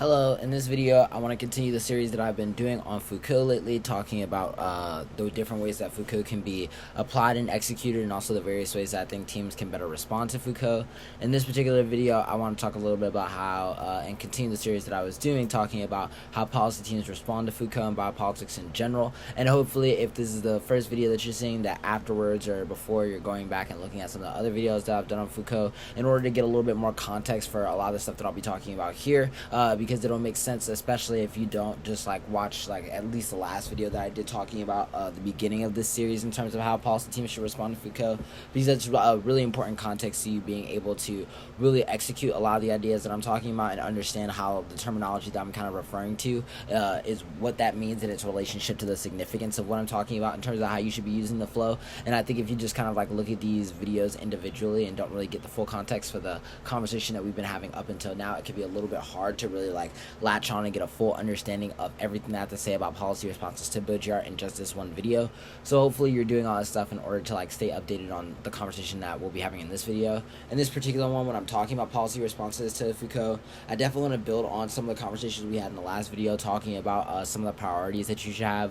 Hello, in this video I want to continue the series that I've been doing on Foucault lately, talking about the different ways that Foucault can be applied and executed, and also the various ways that I think teams can better respond to Foucault. In this particular video I want to talk a little bit about how, and continue the series that I was doing, talking about how policy teams respond to Foucault and biopolitics in general, and hopefully if this is the first video that you're seeing, that afterwards or before you're going back and looking at some of the other videos that I've done on Foucault in order to get a little bit more context for a lot of the stuff that I'll be talking about here, because it'll make sense, especially if you don't just watch at least the last video that I did talking about the beginning of this series in terms of how policy teams should respond to Foucault, because that's a really important context to you being able to really execute a lot of the ideas that I'm talking about and understand how the terminology that I'm kind of referring to is what that means in its relationship to the significance of what I'm talking about in terms of how you should be using the flow. And I think if you just kind of look at these videos individually and don't really get the full context for the conversation that we've been having up until now, it can be a little bit hard to really latch on and get a full understanding of everything I have to say about policy responses to Baudrillard in just this one video. So hopefully you're doing all this stuff in order to stay updated on the conversation that we'll be having in this video. In this particular one, when I'm talking about policy responses to Foucault, I definitely want to build on some of the conversations we had in the last video, talking about some of the priorities that you should have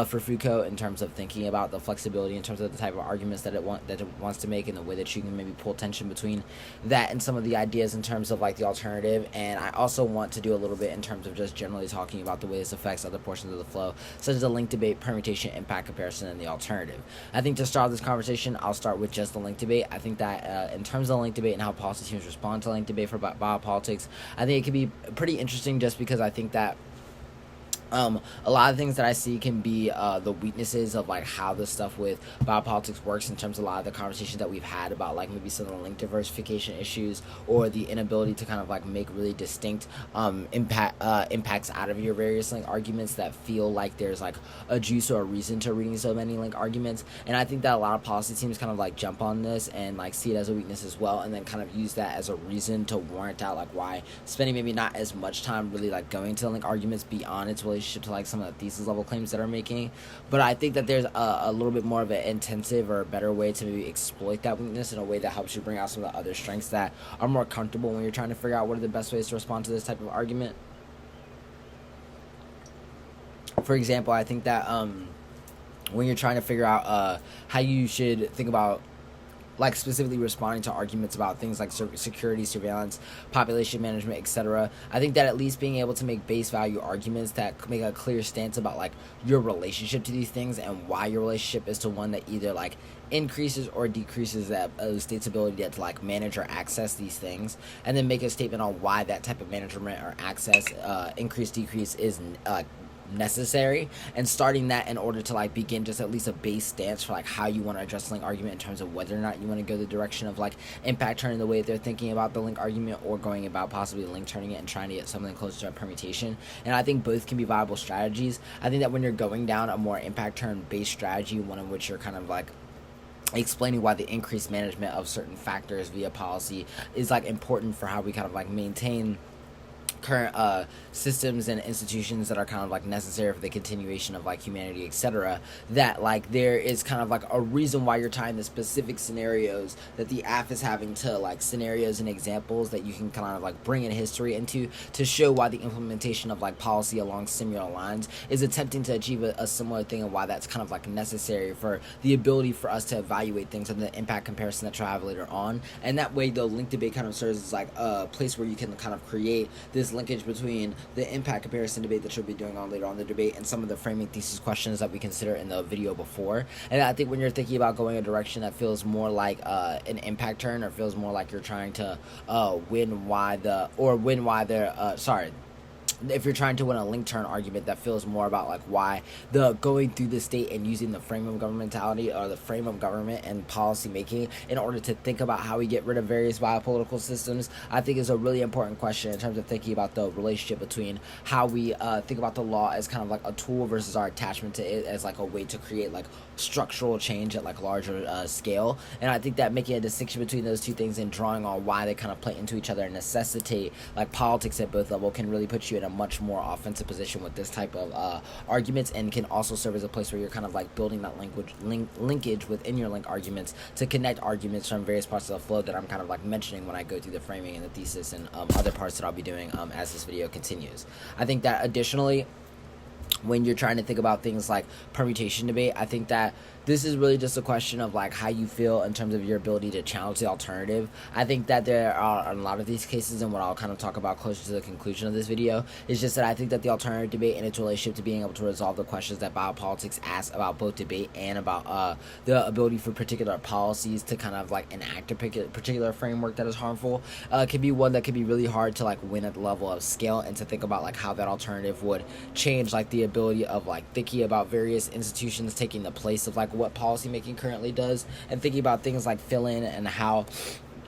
for Foucault in terms of thinking about the flexibility, in terms of the type of arguments that it wants to make, and the way that you can maybe pull tension between that and some of the ideas in terms of the alternative. And I also want to do a little bit in terms of just generally talking about the way this affects other portions of the flow, such as the link debate, permutation, impact comparison, and the alternative. I think to start this conversation, I'll start with just the link debate. I think that in terms of the link debate and how policy teams respond to link debate for biopolitics, I think it can be pretty interesting, just because I think that a lot of things that I see can be the weaknesses of how the stuff with biopolitics works, in terms of a lot of the conversations that we've had about maybe some of the link diversification issues, or the inability to kind of make really distinct impacts out of your various link arguments that feel like there's a juice or a reason to reading so many link arguments. And I think that a lot of policy teams kind of jump on this and see it as a weakness as well, and then kind of use that as a reason to warrant out why spending maybe not as much time really going to the link arguments beyond its relationship to some of the thesis level claims that are making. But I think that there's a little bit more of an intensive or a better way to maybe exploit that weakness in a way that helps you bring out some of the other strengths that are more comfortable when you're trying to figure out what are the best ways to respond to this type of argument. For example, I think that when you're trying to figure out how you should think about specifically responding to arguments about things like security, surveillance, population management, etc., I think that at least being able to make base value arguments that make a clear stance about your relationship to these things, and why your relationship is to one that either increases or decreases the state's ability to manage or access these things, and then make a statement on why that type of management or access, increase, decrease, is necessary, and starting that in order to begin just at least a base stance for how you want to address the link argument, in terms of whether or not you want to go the direction of impact turning the way they're thinking about the link argument, or going about possibly link turning it and trying to get something closer to a permutation. And I think both can be viable strategies. I think that when you're going down a more impact turn based strategy, one in which you're kind of explaining why the increased management of certain factors via policy is important for how we kind of maintain current systems and institutions that are kind of necessary for the continuation of humanity, etc., that there is kind of a reason why you're tying the specific scenarios that the AF is having to scenarios and examples that you can kind of bring in history into, to show why the implementation of policy along similar lines is attempting to achieve a similar thing, and why that's kind of necessary for the ability for us to evaluate things and the impact comparison that you'll have later on. And that way the link debate kind of serves as a place where you can kind of create this linkage between the impact comparison debate that you'll be doing on later on the debate, and some of the framing thesis questions that we consider in the video before. And I think when you're thinking about going a direction that feels more like an impact turn, or feels more like you're trying to if you're trying to win a link turn argument that feels more about why the going through the state and using the frame of governmentality, or the frame of government and policy making, in order to think about how we get rid of various biopolitical systems, I think is a really important question in terms of thinking about the relationship between how we think about the law as kind of a tool versus our attachment to it as a way to create structural change at larger scale. And I think that making a distinction between those two things and drawing on why they kind of play into each other and necessitate politics at both levels can really put you in a a much more offensive position with this type of arguments, and can also serve as a place where you're kind of like building that linkage within your link arguments to connect arguments from various parts of the flow that I'm kind of like mentioning when I go through the framing and the thesis and other parts that I'll be doing as this video continues. I think that additionally, when you're trying to think about things like permutation debate, I think that this is really just a question of like how you feel in terms of your ability to challenge the alternative. I think that there are a lot of these cases, and what I'll kind of talk about closer to the conclusion of this video is just that I think that the alternative debate and its relationship to being able to resolve the questions that biopolitics asks about both debate and about the ability for particular policies to kind of like enact a particular framework that is harmful can be one that can be really hard to like win at the level of scale, and to think about like how that alternative would change like the ability of like thinking about various institutions taking the place of like what policymaking currently does, and thinking about things like fill-in and how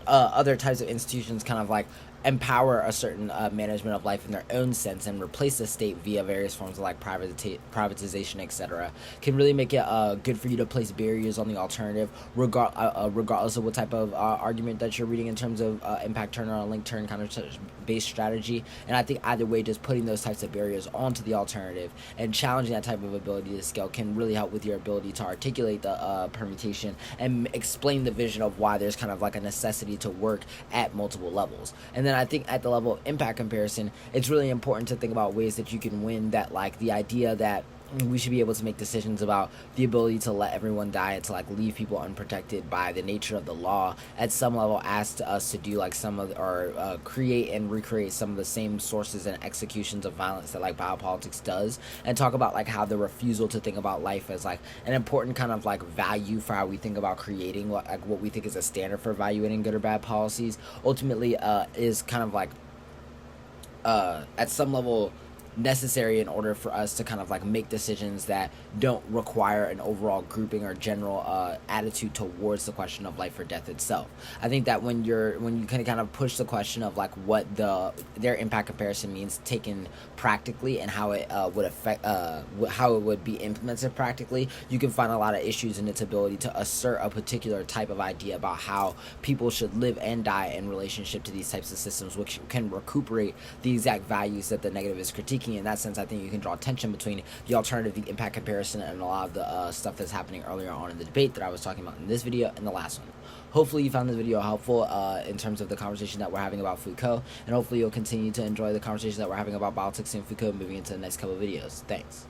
other types of institutions kind of like empower a certain management of life in their own sense and replace the state via various forms of like privatization, etc., can really make it good for you to place barriers on the alternative, regardless of what type of argument that you're reading in terms of impact turn or link turn kind of based strategy. And I think either way, just putting those types of barriers onto the alternative and challenging that type of ability to scale can really help with your ability to articulate the permutation and explain the vision of why there's kind of like a necessity to work at multiple levels. And then I think at the level of impact comparison, it's really important to think about ways that you can win that, like the idea that we should be able to make decisions about the ability to let everyone die and to like leave people unprotected by the nature of the law at some level asked us to do like some of or create and recreate some of the same sources and executions of violence that like biopolitics does, and talk about like how the refusal to think about life as like an important kind of like value for how we think about creating like what we think is a standard for evaluating good or bad policies ultimately is kind of like at some level necessary in order for us to kind of like make decisions that don't require an overall grouping or general attitude towards the question of life or death itself. I think that when you can kind of push the question of like what their impact comparison means taken practically and how it would affect how it would be implemented practically, you can find a lot of issues in its ability to assert a particular type of idea about how people should live and die in relationship to these types of systems, which can recuperate the exact values that the negative is critiquing. In that sense, I think you can draw tension between the alternative, the impact comparison, and a lot of the stuff that's happening earlier on in the debate that I was talking about in this video and the last one. Hopefully you found this video helpful in terms of the conversation that we're having about Foucault, and hopefully you'll continue to enjoy the conversation that we're having about biopolitics and Foucault moving into the next couple of videos. Thanks.